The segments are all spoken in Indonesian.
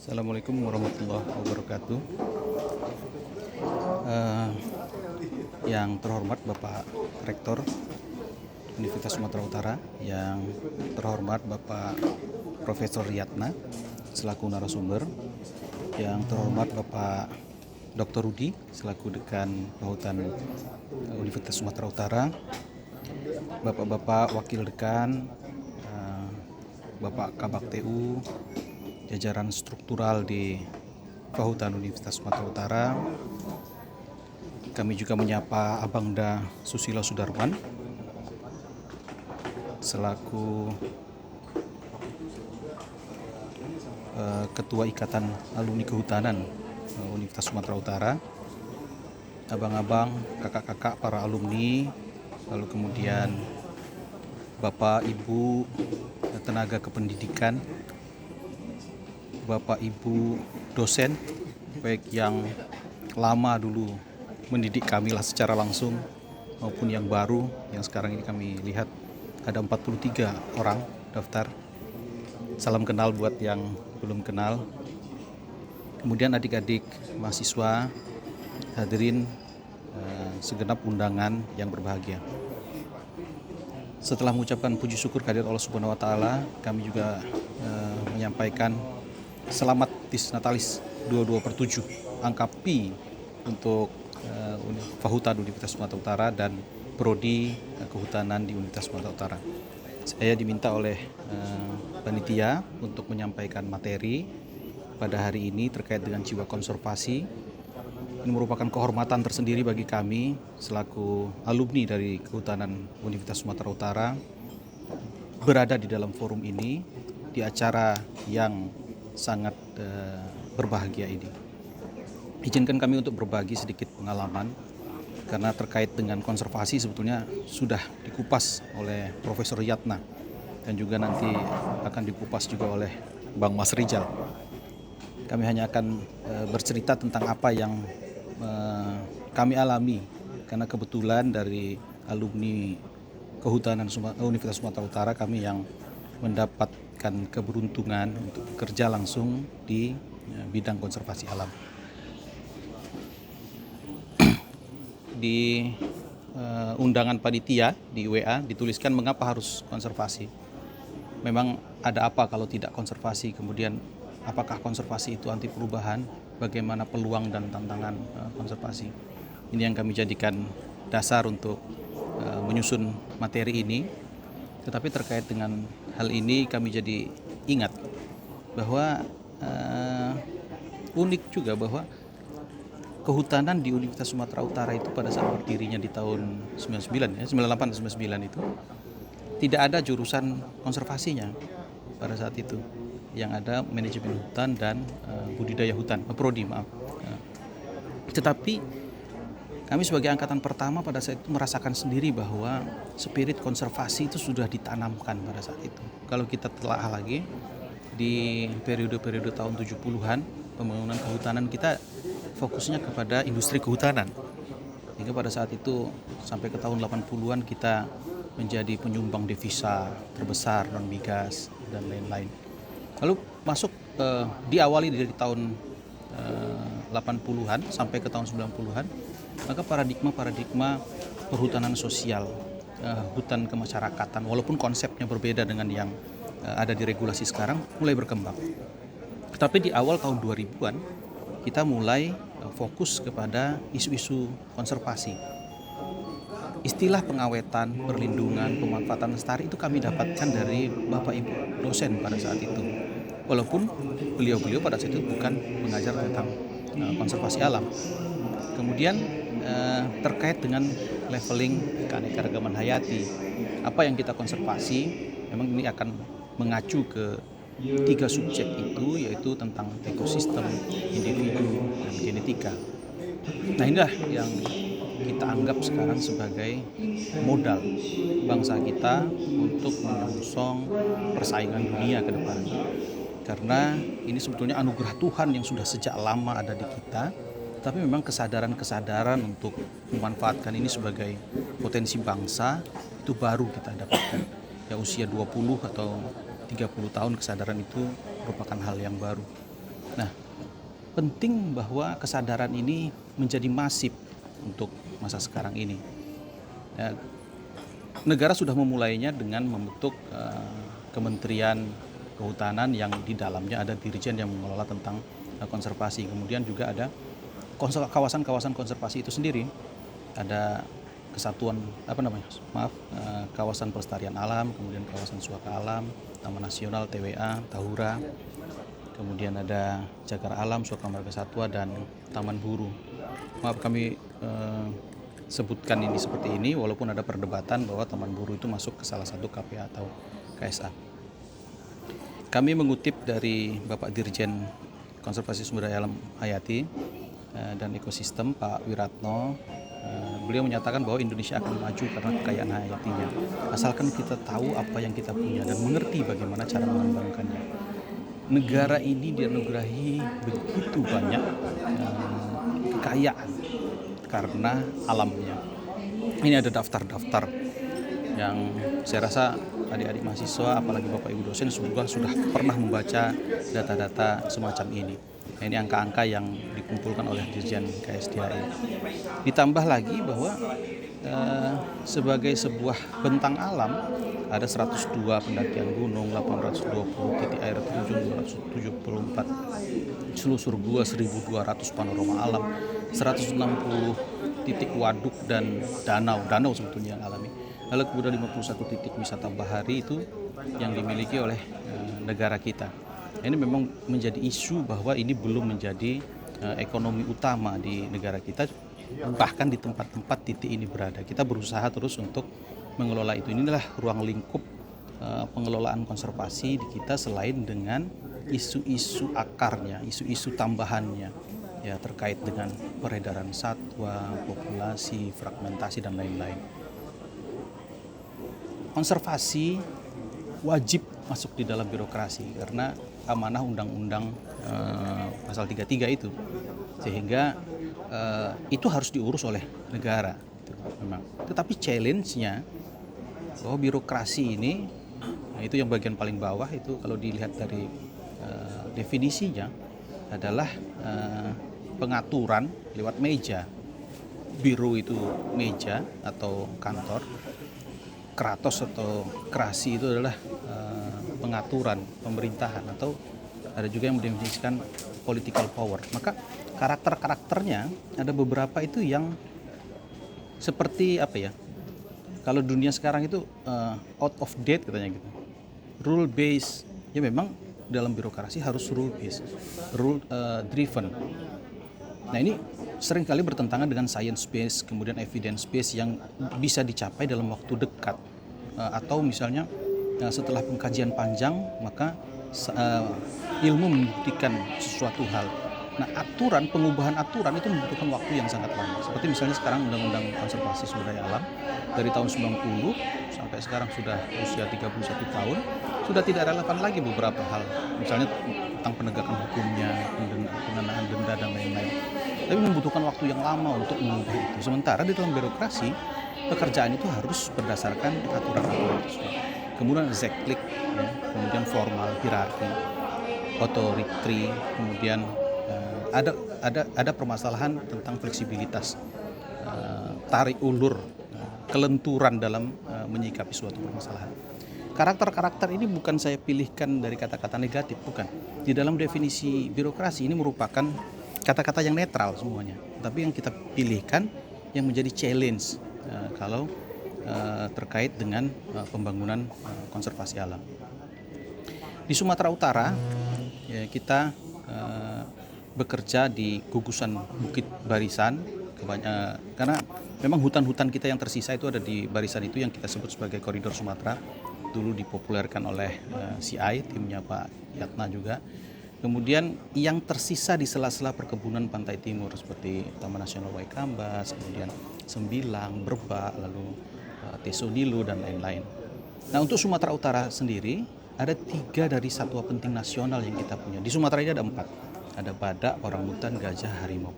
Assalamualaikum warahmatullahi wabarakatuh. Eh, yang terhormat Bapak Rektor Universitas Sumatera Utara, yang terhormat Bapak Profesor Riyatna selaku narasumber, yang terhormat Bapak Dr. Rudi selaku Dekan Kehutanan Universitas Sumatera Utara, Bapak-bapak Wakil Dekan, Bapak Kabak TU, jajaran struktural di Kehutanan Universitas Sumatera Utara. Kami juga menyapa Abangda Susilo Sudarman selaku Ketua Ikatan Alumni Kehutanan Universitas Sumatera Utara, abang-abang, kakak-kakak para alumni, lalu kemudian Bapak Ibu tenaga kependidikan, Bapak Ibu dosen, baik yang lama dulu mendidik kami lah secara langsung maupun yang baru, yang sekarang ini kami lihat ada 43 orang daftar. Salam kenal buat yang belum kenal. Kemudian adik-adik mahasiswa, hadirin segenap undangan yang berbahagia. Setelah mengucapkan puji syukur kehadirat Allah Subhanahu wa taala, kami juga menyampaikan selamat Natalis 22/7 angka pi untuk Fahutan Universitas Sumatera Utara dan Prodi Kehutanan di Universitas Sumatera Utara. Saya diminta oleh panitia untuk menyampaikan materi pada hari ini terkait dengan jiwa konservasi. Ini merupakan kehormatan tersendiri bagi kami selaku alumni dari Kehutanan Universitas Sumatera Utara berada di dalam forum ini di acara yang sangat berbahagia ini. Izinkan kami untuk berbagi sedikit pengalaman karena terkait dengan konservasi sebetulnya sudah dikupas oleh Profesor Riyatna dan juga nanti akan dikupas juga oleh Bang Mas Rijal. Kami hanya akan bercerita tentang apa yang kami alami karena kebetulan dari alumni Kehutanan Universitas Sumatera Utara kami yang mendapatkan keberuntungan untuk bekerja langsung di bidang konservasi alam. Di undangan panitia di WA dituliskan mengapa harus konservasi. Memang ada apa kalau tidak konservasi, kemudian apakah konservasi itu anti perubahan, bagaimana peluang dan tantangan konservasi. Ini yang kami jadikan dasar untuk menyusun materi ini. Tetapi terkait dengan hal ini kami jadi ingat bahwa unik juga bahwa kehutanan di Universitas Sumatera Utara itu pada saat berdirinya di tahun 98-99 itu tidak ada jurusan konservasinya pada saat itu. Yang ada manajemen hutan dan budidaya hutan, prodi maaf. Tetapi kami sebagai angkatan pertama pada saat itu merasakan sendiri bahwa spirit konservasi itu sudah ditanamkan pada saat itu. Kalau kita telah lagi di periode-periode tahun 70-an pembangunan kehutanan kita fokusnya kepada industri kehutanan. Hingga pada saat itu sampai ke tahun 80-an kita menjadi penyumbang devisa terbesar non migas dan lain-lain. Lalu masuk diawali dari tahun 80-an sampai ke tahun 90-an, maka paradigma perhutanan sosial, hutan kemasyarakatan, walaupun konsepnya berbeda dengan yang ada di regulasi sekarang, mulai berkembang. Tetapi di awal tahun 2000-an kita mulai fokus kepada isu-isu konservasi. Istilah pengawetan, perlindungan, pemanfaatan lestari itu kami dapatkan dari Bapak Ibu dosen pada saat itu. Walaupun beliau-beliau pada saat itu bukan mengajar tentang konservasi alam. Kemudian terkait dengan leveling keanekaragaman hayati, apa yang kita konservasi, memang ini akan mengacu ke 3 subjek itu, yaitu tentang ekosistem, individu, dan genetika. Nah, inilah yang kita anggap sekarang sebagai modal bangsa kita untuk menyongsong persaingan dunia ke depan. Karena ini sebetulnya anugerah Tuhan yang sudah sejak lama ada di kita, tapi memang kesadaran untuk memanfaatkan ini sebagai potensi bangsa itu baru kita dapatkan. Ya usia 20 atau 30 tahun kesadaran itu merupakan hal yang baru. Nah, penting bahwa kesadaran ini menjadi masif untuk masa sekarang ini. Ya, negara sudah memulainya dengan membentuk Kementerian Kehutanan yang di dalamnya ada dirjen yang mengelola tentang konservasi. Kemudian juga ada kawasan-kawasan konservasi itu sendiri. Ada kesatuan kawasan pelestarian alam, kemudian kawasan suaka alam, Taman Nasional TWA, Tahura, kemudian ada Cagar Alam, Suaka Marga Satwa, dan Taman Buru. Maaf kami sebutkan ini seperti ini, walaupun ada perdebatan bahwa Taman Buru itu masuk ke salah satu KPA atau KSA. Kami mengutip dari Bapak Dirjen Konservasi Sumber Daya Alam Hayati dan Ekosistem, Pak Wiratno. Beliau menyatakan bahwa Indonesia akan maju karena kekayaan hayatinya, asalkan kita tahu apa yang kita punya dan mengerti bagaimana cara mengembangkannya. Negara ini dianugerahi begitu banyak kekayaan karena alamnya. Ini ada daftar-daftar yang saya rasa adik-adik mahasiswa, apalagi Bapak Ibu dosen sudah pernah membaca data-data semacam ini. Nah, ini angka-angka yang dikumpulkan oleh Dirjen KSDAI. Ditambah lagi bahwa sebagai sebuah bentang alam ada 102 pendakian gunung, 820 titik air terjun, 274 selusur gua, 1.200 panorama alam, 160 titik waduk dan danau sebetulnya yang alami. Lalu kemudian 51 titik wisata bahari itu yang dimiliki oleh negara kita. Ini memang menjadi isu bahwa ini belum menjadi ekonomi utama di negara kita, bahkan di tempat-tempat titik ini berada. Kita berusaha terus untuk mengelola itu. Inilah ruang lingkup pengelolaan konservasi di kita, selain dengan isu-isu akarnya, isu-isu tambahannya ya terkait dengan peredaran satwa, populasi, fragmentasi, dan lain-lain. Konservasi wajib masuk di dalam birokrasi karena amanah Undang-Undang pasal 33 itu, sehingga itu harus diurus oleh negara memang. Tetapi challenge-nya bahwa birokrasi ini, nah itu yang bagian paling bawah itu kalau dilihat dari definisinya adalah pengaturan lewat meja. Biro itu meja atau kantor, kratos atau krasi itu adalah pengaturan pemerintahan, atau ada juga yang mendefinisikan political power. Maka karakternya ada beberapa itu yang seperti apa ya, kalau dunia sekarang itu out of date katanya gitu, rule based. Ya memang dalam birokrasi harus rule based, rule driven. Nah ini seringkali bertentangan dengan science based, kemudian evidence based yang bisa dicapai dalam waktu dekat, atau misalnya setelah pengkajian panjang maka ilmu membuktikan sesuatu hal. Nah pengubahan aturan itu membutuhkan waktu yang sangat lama. Seperti misalnya sekarang Undang-Undang Konservasi Sumber Daya Alam dari tahun 90 sampai sekarang sudah usia 31 tahun, sudah tidak relevan lagi beberapa hal. Misalnya tentang penegakan hukumnya, pengenaan denda, dan lain-lain. Tapi membutuhkan waktu yang lama untuk mengubah itu. Sementara di dalam birokrasi, pekerjaan itu harus berdasarkan aturan-aturan tersebut. Kemudian zeklik, ya, kemudian formal, hierarki, otoritri, kemudian ada permasalahan tentang fleksibilitas, tarik ulur, kelenturan dalam menyikapi suatu permasalahan. Karakter-karakter ini bukan saya pilihkan dari kata-kata negatif, bukan. Di dalam definisi birokrasi ini merupakan kata-kata yang netral semuanya, tapi yang kita pilihkan yang menjadi challenge kalau terkait dengan pembangunan konservasi alam. Di Sumatera Utara ya, kita bekerja di gugusan Bukit Barisan, karena memang hutan-hutan kita yang tersisa itu ada di barisan itu yang kita sebut sebagai koridor Sumatera. Dulu dipopulerkan oleh CI, timnya Pak Yatna juga. Kemudian yang tersisa di sela-sela perkebunan pantai timur seperti Taman Nasional Waikambas, kemudian Sembilang, Berbak, lalu Tesonilo, dan lain-lain. Nah untuk Sumatera Utara sendiri ada 3 dari satwa penting nasional yang kita punya. Di Sumatera ini ada 4. Ada badak, orangutan, gajah, harimau.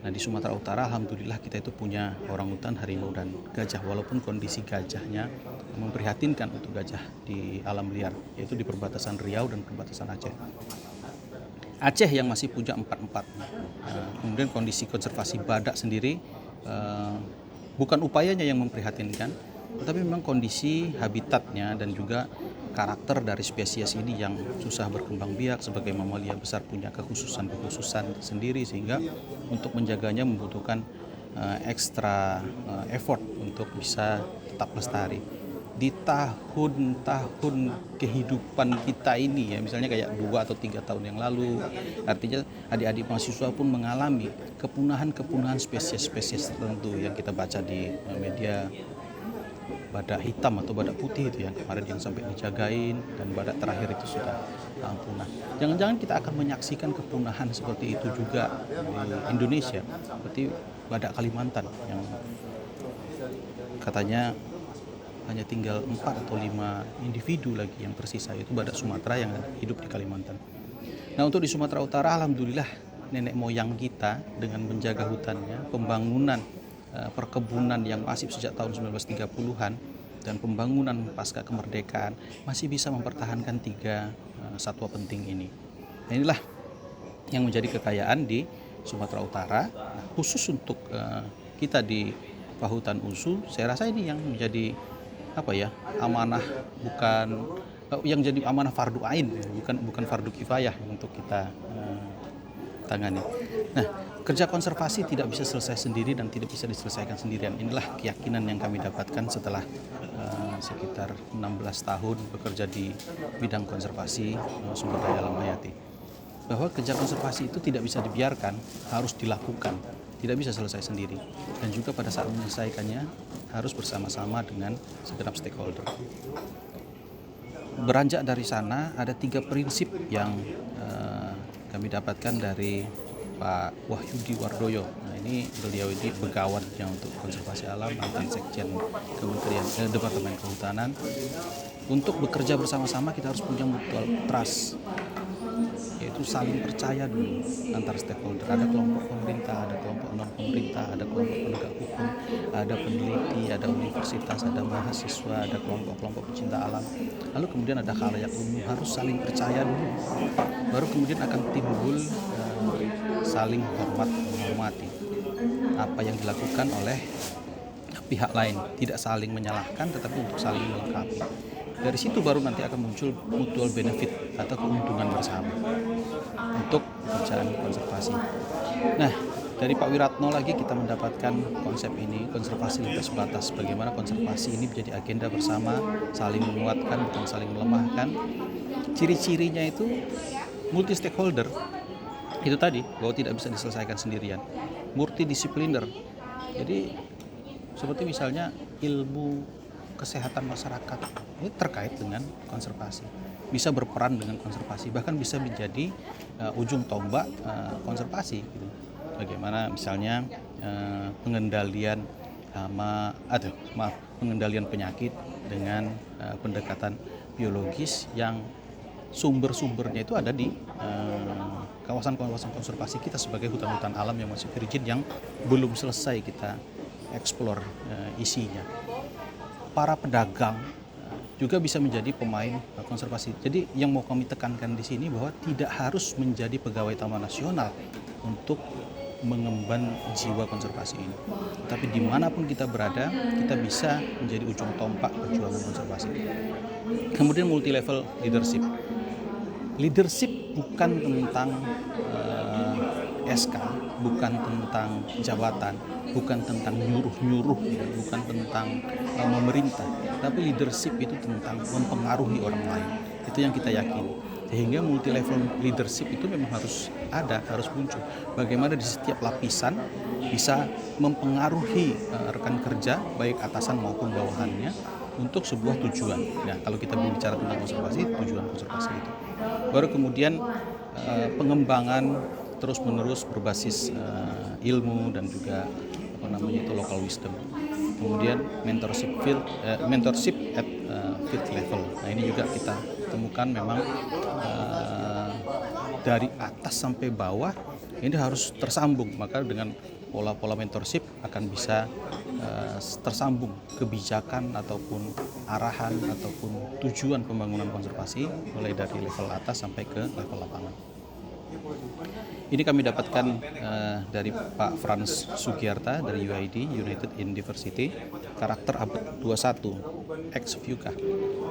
Nah di Sumatera Utara alhamdulillah kita itu punya orangutan, harimau, dan gajah, walaupun kondisi gajahnya memprihatinkan untuk gajah di alam liar, yaitu di perbatasan Riau dan perbatasan Aceh. Aceh yang masih punya 4-4. Kemudian kondisi konservasi badak sendiri bukan upayanya yang memprihatinkan, tetapi memang kondisi habitatnya dan juga karakter dari spesies ini yang susah berkembang biak. Sebagai mamalia besar punya kekhususan sendiri, sehingga untuk menjaganya membutuhkan ekstra effort untuk bisa tetap lestari. Di tahun-tahun kehidupan kita ini ya, misalnya kayak 2 atau 3 tahun yang lalu, artinya adik-adik mahasiswa pun mengalami kepunahan spesies-spesies tertentu yang kita baca di media, badak hitam atau badak putih itu yang kemarin yang sampai dijagain, dan badak terakhir itu sudah punah. Jangan-jangan kita akan menyaksikan kepunahan seperti itu juga di Indonesia, seperti badak Kalimantan yang katanya hanya tinggal 4 atau 5 individu lagi yang tersisa, yaitu badak Sumatera yang hidup di Kalimantan. Nah, untuk di Sumatera Utara, alhamdulillah nenek moyang kita dengan menjaga hutannya, pembangunan perkebunan yang masif sejak tahun 1930-an dan pembangunan pasca kemerdekaan masih bisa mempertahankan 3 satwa penting ini. Nah, inilah yang menjadi kekayaan di Sumatera Utara. Nah, khusus untuk kita di Pahutan USU, saya rasa ini yang menjadi amanah, bukan yang jadi amanah fardu ain, bukan fardu kifayah untuk kita tangani. Nah, kerja konservasi tidak bisa selesai sendiri dan tidak bisa diselesaikan sendirian. Inilah keyakinan yang kami dapatkan setelah sekitar 16 tahun bekerja di bidang konservasi sumber daya alam hayati, bahwa kerja konservasi itu tidak bisa dibiarkan, harus dilakukan, tidak bisa selesai sendiri, dan juga pada saat menyelesaikannya harus bersama-sama dengan segenap stakeholder. Beranjak dari sana ada 3 prinsip yang kami dapatkan dari Pak Wahyudi Wardoyo. Nah, ini beliau ini begawatnya untuk konservasi alam, mantan sekjen Departemen Kehutanan. Untuk bekerja bersama-sama kita harus punya mutual trust, yaitu saling percaya dulu antar stakeholder. Ada kelompok pemerintah, ada kelompok non pemerintah, ada kelompok penegak hukum, ada peneliti, ada universitas, ada mahasiswa, ada kelompok-kelompok pecinta alam. Lalu kemudian ada khalayak umum, harus saling percaya dulu. Baru kemudian akan timbul saling hormat menghormati apa yang dilakukan oleh pihak lain, tidak saling menyalahkan tetapi untuk saling melengkapi. Dari situ baru nanti akan muncul mutual benefit atau keuntungan bersama untuk pekerjaan konservasi. Nah, dari Pak Wiratno lagi kita mendapatkan konsep ini, konservasi lintas batas. Bagaimana konservasi ini menjadi agenda bersama, saling menguatkan bukan saling melemahkan. Ciri-cirinya itu multi stakeholder. Itu tadi, bahwa tidak bisa diselesaikan sendirian. Multidisipliner. Jadi seperti misalnya ilmu kesehatan masyarakat ini terkait dengan konservasi, bisa berperan dengan konservasi, bahkan bisa menjadi ujung tombak konservasi gitu. Bagaimana misalnya pengendalian pengendalian penyakit dengan pendekatan biologis yang sumber-sumbernya itu ada di kawasan-kawasan konservasi kita sebagai hutan-hutan alam yang masih virgin, yang belum selesai kita eksplor isinya. Para pedagang juga bisa menjadi pemain konservasi. Jadi yang mau kami tekankan di sini bahwa tidak harus menjadi pegawai Taman Nasional untuk mengemban jiwa konservasi ini. Tapi dimanapun kita berada, kita bisa menjadi ujung tombak perjuangan konservasi. Kemudian multi level leadership. Leadership bukan tentang SK, bukan tentang jabatan, bukan tentang nyuruh-nyuruh, bukan tentang memerintah, tapi leadership itu tentang mempengaruhi orang lain. Itu yang kita yakini. Sehingga multi level leadership itu memang harus ada, harus muncul. Bagaimana di setiap lapisan bisa mempengaruhi rekan kerja, baik atasan maupun bawahannya, untuk sebuah tujuan. Nah, kalau kita berbicara tentang konservasi, tujuan konservasi itu. Baru kemudian pengembangan terus-menerus berbasis ilmu dan juga local wisdom. Kemudian mentorship at field level. Nah, ini juga kita temukan memang dari atas sampai bawah ini harus tersambung. Maka dengan pola-pola mentorship akan bisa tersambung kebijakan ataupun arahan ataupun tujuan pembangunan konservasi mulai dari level atas sampai ke level lapangan. Ini kami dapatkan dari Pak Frans Sugiarta dari UID, United University, karakter abad 21, ex-VUCA.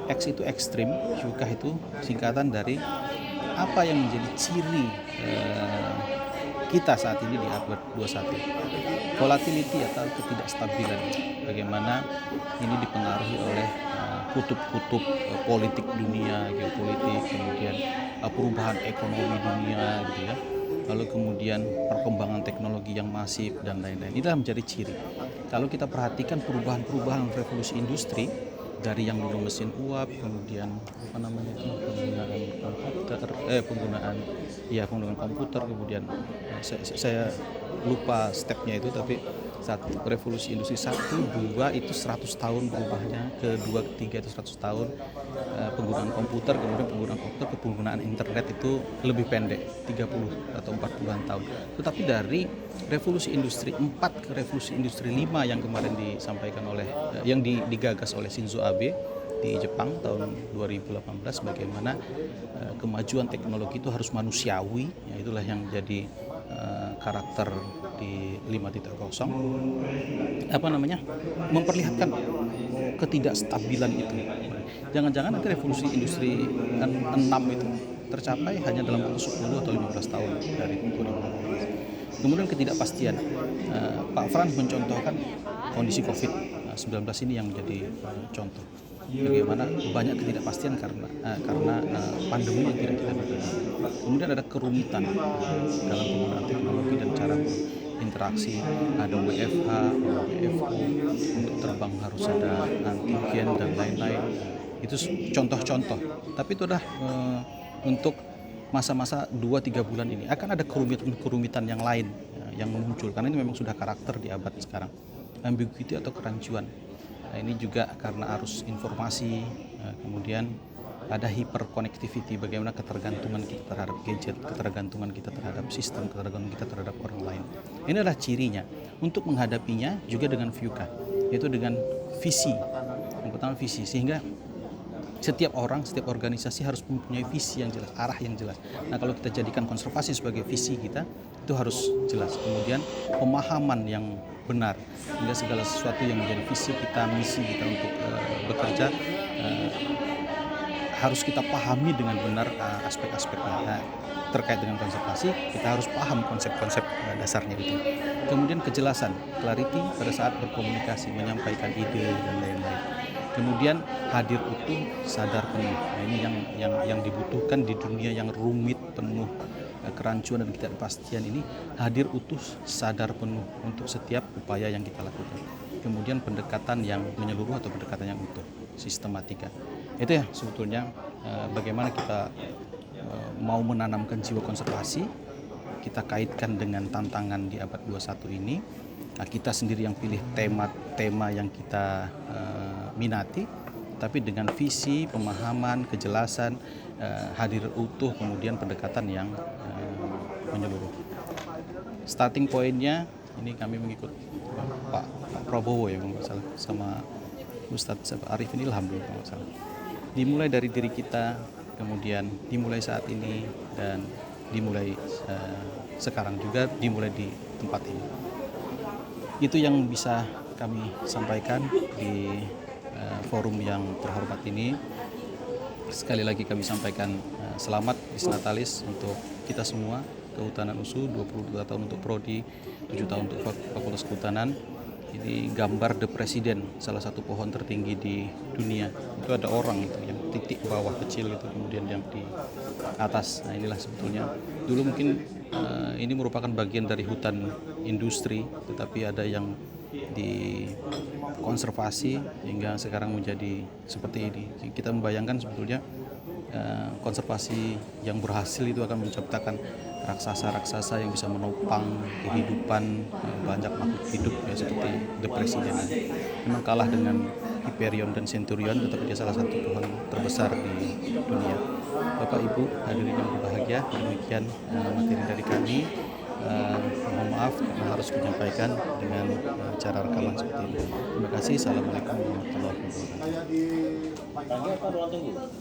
Ex itu ekstrim, VUCA itu singkatan dari apa yang menjadi ciri kita saat ini di abad 21. Volatility atau ketidakstabilan, bagaimana ini dipengaruhi oleh kutub-kutub politik dunia, geopolitik, kemudian perubahan ekonomi dunia gitu ya. Lalu kemudian perkembangan teknologi yang masif dan lain-lain. Inilah menjadi ciri. Kalau kita perhatikan perubahan revolusi industri dari yang dulu mesin uap, kemudian penggunaan komputer, kemudian saya lupa stepnya itu, tapi saat revolusi industri 1, 2 itu 100 tahun berubahnya, ke 2, ke 3 itu 100 tahun penggunaan komputer, kemudian penggunaan internet itu lebih pendek, 30 atau 40-an tahun. Tetapi dari revolusi industri 4 ke revolusi industri 5 yang kemarin disampaikan oleh yang digagas oleh Shinzo Abe di Jepang tahun 2018, bagaimana kemajuan teknologi itu harus manusiawi, ya itulah yang jadi karakter di 5.0, memperlihatkan ketidakstabilan itu. Jangan-jangan nanti revolusi industri 6 itu tercapai hanya dalam waktu 10 atau 15 tahun dari 2018. Kemudian ketidakpastian, Pak Frans mencontohkan kondisi COVID-19 ini yang menjadi contoh. Bagaimana banyak ketidakpastian karena pandemi yang tidak kita duga. Kemudian ada kerumitan dalam penggunaan teknologi dan cara interaksi, ada WFH, WFO, untuk terbang harus ada antigen dan lain-lain. Itu contoh-contoh. Tapi itu adalah untuk masa-masa 2-3 bulan ini akan ada kerumitan yang lain yang muncul, karena ini memang sudah karakter di abad sekarang, ambiguity atau kerancuan. Nah, ini juga karena arus informasi, kemudian ada hyperconnectivity, bagaimana ketergantungan kita terhadap gadget, ketergantungan kita terhadap sistem, ketergantungan kita terhadap orang lain. Ini adalah cirinya. Untuk menghadapinya juga dengan VUCA, yaitu dengan visi. Yang pertama visi, sehingga setiap orang, setiap organisasi harus mempunyai visi yang jelas, arah yang jelas. Nah, kalau kita jadikan konservasi sebagai visi kita, itu harus jelas. Kemudian pemahaman yang benar, sehingga segala sesuatu yang menjadi visi kita, misi kita untuk bekerja, harus kita pahami dengan benar aspek-aspeknya. Terkait dengan konservasi, kita harus paham konsep-konsep dasarnya itu. Kemudian kejelasan, clarity pada saat berkomunikasi, menyampaikan ide dan lain-lain. Kemudian hadir utuh, sadar penuh. Nah, ini yang dibutuhkan di dunia yang rumit, penuh kerancuan dan ketidakpastian ini. Hadir utuh, sadar penuh untuk setiap upaya yang kita lakukan. Kemudian pendekatan yang menyeluruh atau pendekatan yang utuh, sistematika. Itu ya sebetulnya bagaimana kita mau menanamkan jiwa konservasi, kita kaitkan dengan tantangan di abad 21 ini. Nah, kita sendiri yang pilih tema yang kita minati, tapi dengan visi, pemahaman, kejelasan, hadir utuh, kemudian pendekatan yang menyeluruh. Starting pointnya ini kami mengikut Pak Prabowo ya, kalau nggak salah, sama Ustadz Arifin Ilham dulu kalau nggak salah. Dimulai dari diri kita, kemudian dimulai saat ini, dan dimulai sekarang juga, dimulai di tempat ini. Itu yang bisa kami sampaikan di forum yang terhormat ini. Sekali lagi kami sampaikan selamat Bis Natalis untuk kita semua, Kehutanan USU, 22 tahun untuk Prodi, 7 tahun untuk Fakultas Kehutanan. Ini gambar The President, salah satu pohon tertinggi di dunia. Itu ada orang itu yang titik bawah kecil itu, kemudian yang di atas. Nah, inilah sebetulnya dulu mungkin ini merupakan bagian dari hutan industri, tetapi ada yang dikonservasi hingga sekarang menjadi seperti ini. Kita membayangkan sebetulnya konservasi yang berhasil itu akan menciptakan raksasa-raksasa yang bisa menopang kehidupan banyak makhluk hidup ya, seperti The President. Memang kalah dengan Hyperion dan Centurion, tetapi dia salah satu pohon terbesar di dunia. Bapak Ibu hadirin yang berbahagia, demikian materi dari kami. Mohon maaf karena harus menyampaikan dengan cara rekaman seperti ini. Terima kasih. Assalamualaikum warahmatullahi wabarakatuh.